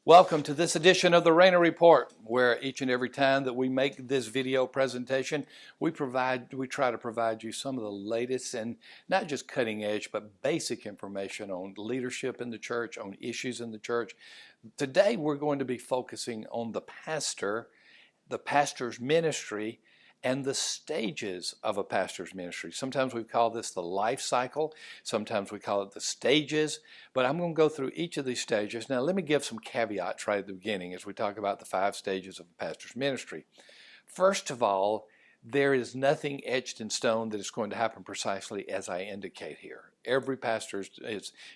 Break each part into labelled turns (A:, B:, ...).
A: Welcome to this edition of the Rainer Report, where each and every time that we make this video presentation, we try to provide you some of the latest and not just cutting edge, but basic information on leadership in the church, on issues in the church. Today, we're going to be focusing on the pastor's ministry, and the stages of a pastor's ministry. Sometimes we call this the life cycle. Sometimes we call it the stages. But I'm going to go through each of these stages. Now, let me give some caveats right at the beginning as we talk about the 5 stages of a pastor's ministry. First of all, there is nothing etched in stone that is going to happen precisely as I indicate here. Every pastor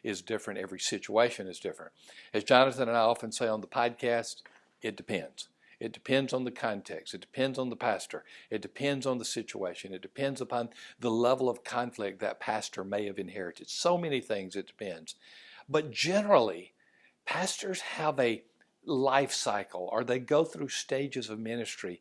A: is different. Every situation is different. As Jonathan and I often say on the podcast, it depends. It depends on the context. It depends on the pastor. It depends on the situation. It depends upon the level of conflict that pastor may have inherited. So many things it depends. But generally, pastors have a life cycle, or they go through stages of ministry.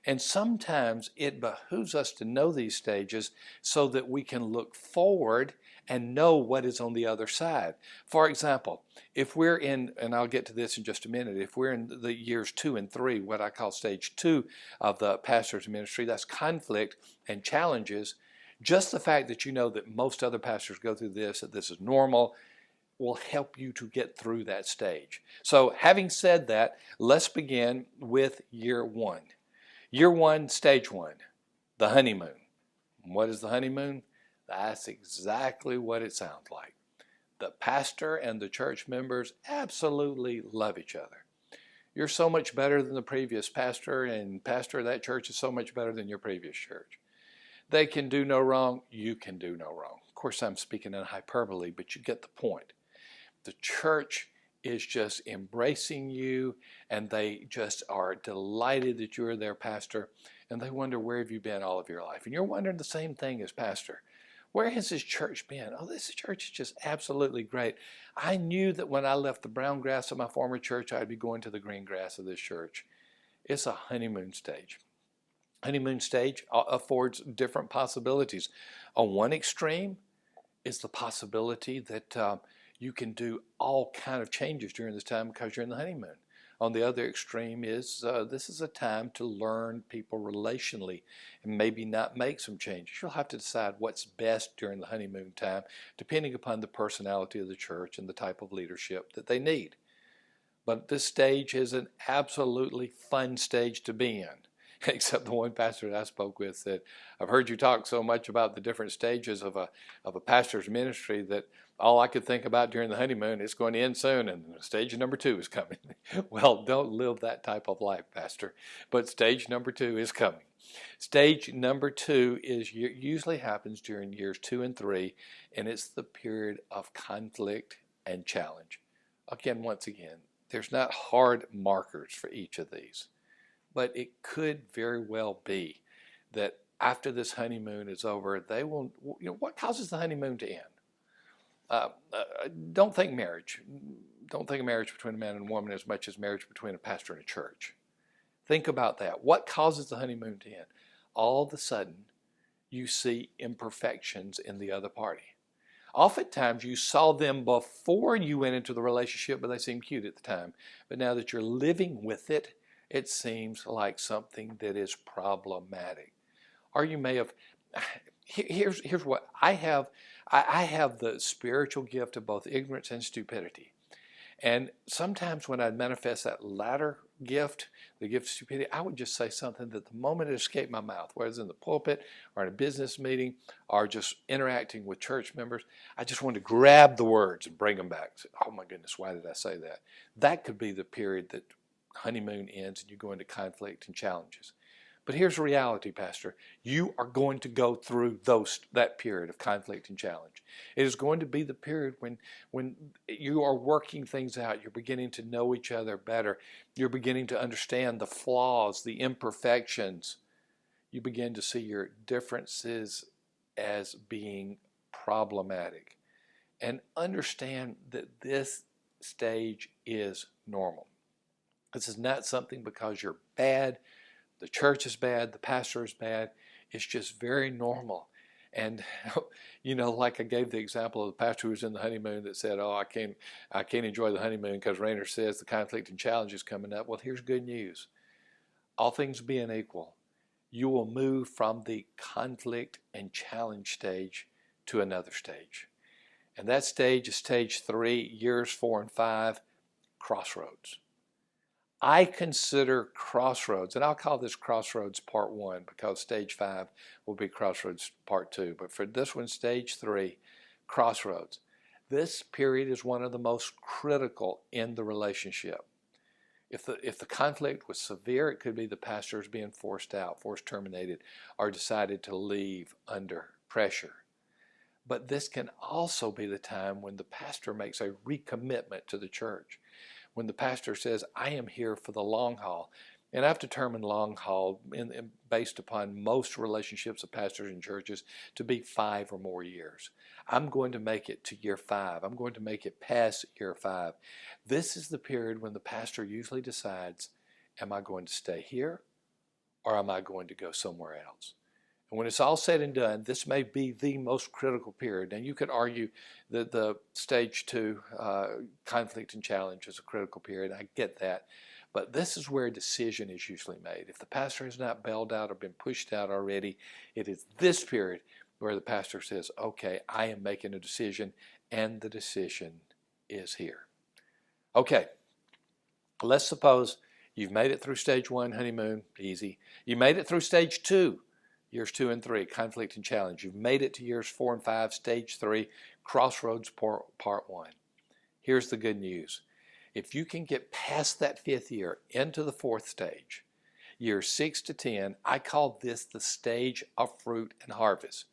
A: And sometimes it behooves us to know these stages so that we can look forward and know what is on the other side. For example, if we're in, and I'll get to this in just a minute, if we're in the years 2 and 3, what I call stage 2 of the pastor's ministry, that's conflict and challenges, just the fact that you know that most other pastors go through this, that this is normal, will help you to get through that stage. So having said that, let's begin with year 1. Year 1, stage 1, the honeymoon. What is the honeymoon? That's exactly what it sounds like. The pastor and the church members absolutely love each other. You're so much better than the previous pastor, and pastor, that church is so much better than your previous church. They can do no wrong, you can do no wrong. Of course, I'm speaking in hyperbole, but you get the point. The church is just embracing you, and they just are delighted that you're their pastor, and they wonder, where have you been all of your life? And you're wondering the same thing as pastor. Where has this church been? Oh, this church is just absolutely great. I knew that when I left the brown grass of my former church, I'd be going to the green grass of this church. It's a honeymoon stage. Honeymoon stage affords different possibilities. On one extreme is the possibility that you can do all kind of changes during this time because you're in the honeymoon. On the other extreme is this is a time to learn people relationally and maybe not make some changes. You'll have to decide what's best during the honeymoon time, depending upon the personality of the church and the type of leadership that they need. But this stage is an absolutely fun stage to be in. Except the one pastor that I spoke with said, I've heard you talk so much about the different stages of a pastor's ministry that all I could think about during the honeymoon is going to end soon and stage number 2 is coming. Well, don't live that type of life, pastor, but stage number 2 is coming. Stage number 2 usually happens during years 2 and 3, and it's the period of conflict and challenge. Once again, there's not hard markers for each of these. But it could very well be that after this honeymoon is over, they will, what causes the honeymoon to end? Don't think marriage. Don't think of marriage between a man and a woman as much as marriage between a pastor and a church. Think about that. What causes the honeymoon to end? All of a sudden, you see imperfections in the other party. Oftentimes, you saw them before you went into the relationship, but they seemed cute at the time. But now that you're living with it, it seems like something that is problematic. Or you may have, here's what, I have the spiritual gift of both ignorance and stupidity. And sometimes when I manifest that latter gift, the gift of stupidity, I would just say something that the moment it escaped my mouth, whether it's in the pulpit or in a business meeting or just interacting with church members, I just wanted to grab the words and bring them back. Say, oh my goodness, why did I say that? That could be the period that honeymoon ends and you go into conflict and challenges. But here's the reality, pastor. You are going to go through that period of conflict and challenge. It is going to be the period when you are working things out. You're beginning to know each other better. You're beginning to understand the flaws, the imperfections. You begin to see your differences as being problematic. And understand that this stage is normal. This is not something because you're bad, the church is bad, the pastor is bad. It's just very normal. And like I gave the example of the pastor who was in the honeymoon that said, "Oh, I can't enjoy the honeymoon because Rainer says the conflict and challenge is coming up." Well, here's good news. All things being equal, you will move from the conflict and challenge stage to another stage. And that stage is stage 3, years 4 and 5, Crossroads. I consider Crossroads, and I'll call this Crossroads Part 1 because Stage 5 will be Crossroads Part 2. But for this one, Stage 3, Crossroads. This period is one of the most critical in the relationship. If the conflict was severe, it could be the pastors being forced out, forced terminated, or decided to leave under pressure. But this can also be the time when the pastor makes a recommitment to the church. When the pastor says, "I am here for the long haul." And I've determined long haul, based upon most relationships of pastors and churches, to be 5 or more years. I'm going to make it to year 5. I'm going to make it past year 5. This is the period when the pastor usually decides, am I going to stay here or am I going to go somewhere else? And when it's all said and done, this may be the most critical period. And you could argue that the stage 2 conflict and challenge is a critical period. I get that. But this is where a decision is usually made. If the pastor has not bailed out or been pushed out already, it is this period where the pastor says, okay, I am making a decision, and the decision is here. Okay, let's suppose you've made it through stage 1, honeymoon, easy. You made it through stage 2, years 2 and 3, conflict and challenge. You've made it to years 4 and 5, stage 3, Crossroads part 1. Here's the good news. If you can get past that 5th year into the 4th stage, years 6 to 10, I call this the stage of fruit and harvest.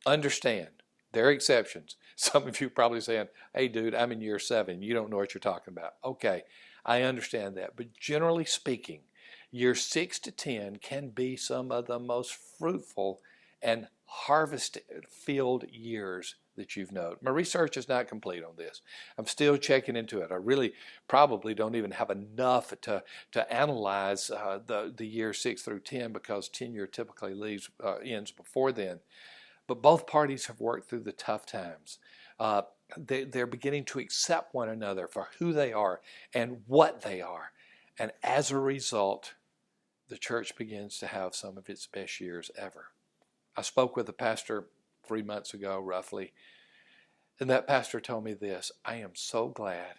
A: Understand, there are exceptions. Some of you probably saying, "Hey dude, I'm in year 7. You don't know what you're talking about." Okay, I understand that. But generally speaking, years 6 to 10 can be some of the most fruitful and harvest-filled years that you've known. My research is not complete on this. I'm still checking into it. I really probably don't even have enough to analyze the year 6 through 10 because tenure typically ends before then. But both parties have worked through the tough times. They're beginning to accept one another for who they are and what they are. And as a result, the church begins to have some of its best years ever. I spoke with a pastor 3 months ago, roughly, and that pastor told me this: "I am so glad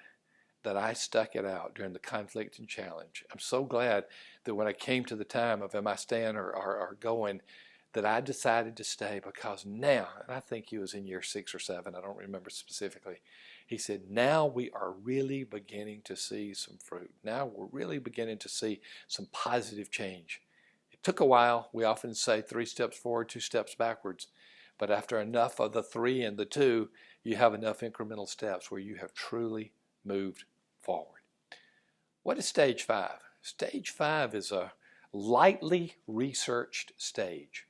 A: that I stuck it out during the conflict and challenge. I'm so glad that when I came to the time of am I staying or going, that I decided to stay because now," and I think he was in year 6 or 7, I don't remember specifically, he said, "now we are really beginning to see some fruit. Now we're really beginning to see some positive change. It took a while. We often say 3 steps forward, 2 steps backwards. But after enough of the 3 and the 2, you have enough incremental steps where you have truly moved forward." What is stage 5? Stage 5 is a lightly researched stage.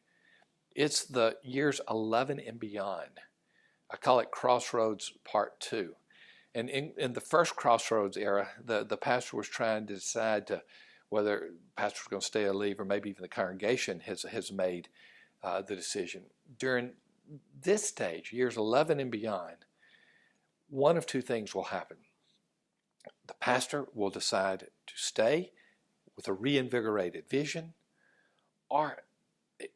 A: It's the years 11 and beyond. I call it Crossroads Part 2. And in the first Crossroads era, the pastor was trying to decide whether the pastor was going to stay or leave, or maybe even the congregation has made the decision. During this stage, years 11 and beyond, one of 2 things will happen. The pastor will decide to stay with a reinvigorated vision, or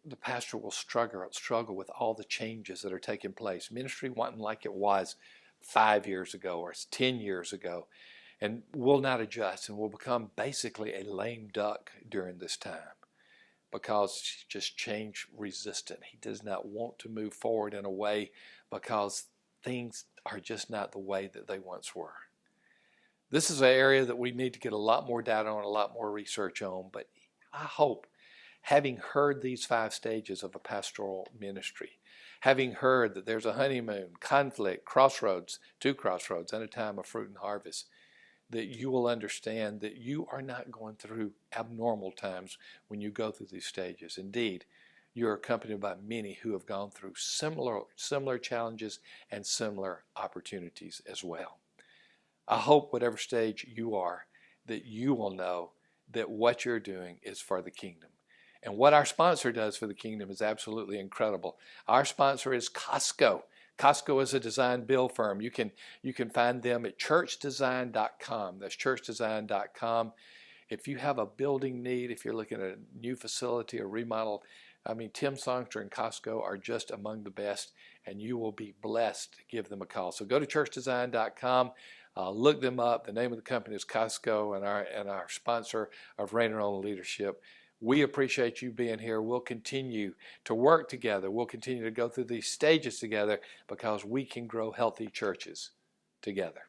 A: the pastor will struggle with all the changes that are taking place. Ministry wasn't like it was 5 years ago or 10 years ago, and will not adjust and will become basically a lame duck during this time because he's just change resistant. He does not want to move forward in a way because things are just not the way that they once were. This is an area that we need to get a lot more data on, a lot more research on, but I hope, having heard these 5 stages of a pastoral ministry, having heard that there's a honeymoon, conflict, crossroads, 2 crossroads, and a time of fruit and harvest, that you will understand that you are not going through abnormal times when you go through these stages. Indeed, you're accompanied by many who have gone through similar challenges and similar opportunities as well. I hope whatever stage you are, that you will know that what you're doing is for the kingdom. And what our sponsor does for the kingdom is absolutely incredible. Our sponsor is Costco. Costco is a design build firm. You can find them at churchdesign.com. That's churchdesign.com. If you have a building need, if you're looking at a new facility or remodel, I mean, Tim Songster and Costco are just among the best, and you will be blessed to give them a call. So go to churchdesign.com, look them up. The name of the company is Costco, and our sponsor of Reign on Leadership. We appreciate you being here. We'll continue to work together. We'll continue to go through these stages together because we can grow healthy churches together.